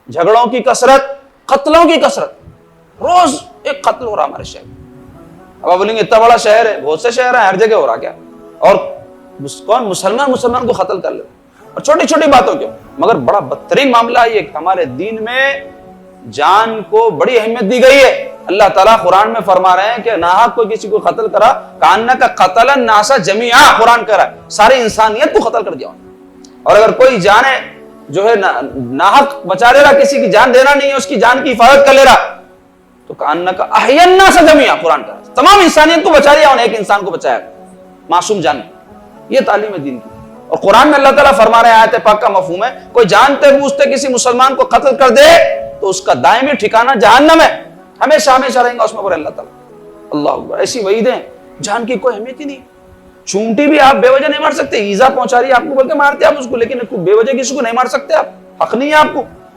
झगड़ों की कसरत, कत्लों की कसरत, रोज एक कत्ल हो रहा हमारे शहर। अब आप बोलेंगे इतना बड़ा शहर है, बहुत से शहर है, हर जगह हो रहा क्या? और कौन मुसलमान मुसलमान को कत्ल कर ले, और छोटी छोटी बातों क्यों। मगर बड़ा बदतरीन मामला है ये, हमारे दीन में जान को बड़ी अहमियत दी गई है। अल्लाह ताला कुरान में फरमा रहे हैं कि नाहक कोई किसी को कत्ल करा, कान्ना का कत्ल नासा जमीआ, कुरान कह रहा है सारी इंसानियत को कत्ल कर दिया। और अगर कोई जाने जो है नाहक बचा ले रहा, किसी की जान देना नहीं है, उसकी जान की हिफाजत कर ले रहा, तो कान्ना का अहयन्ना सा जमीआ, कुरान कह रहा है तमाम इंसानियत को बचा लिया, एक इंसान को बचाया, मासूम जान। ये तालीम है दीन की। और कुरान में अल्लाह ताला फरमा रहे हैं, आयत पाक का मफहूम है, कोई जानते बूझते किसी मुसलमान को कत्ल कर दे तो उसका दायमी ठिकाना जहन्नम है, हमेशा हमेशा रहेगा उसमें। बोले अल्लाह ताला, अल्लाह अकबर। ऐसी वईदें, जान की कोई अहमियत ही नहीं। चूंटी भी आप बेवजह नहीं मार सकते, ईजा पहुंचा रही है आपको बोल के मारते आप उसको, लेकिन बेवजह किसी को नहीं मार सकते आप, हक नहीं है आपको।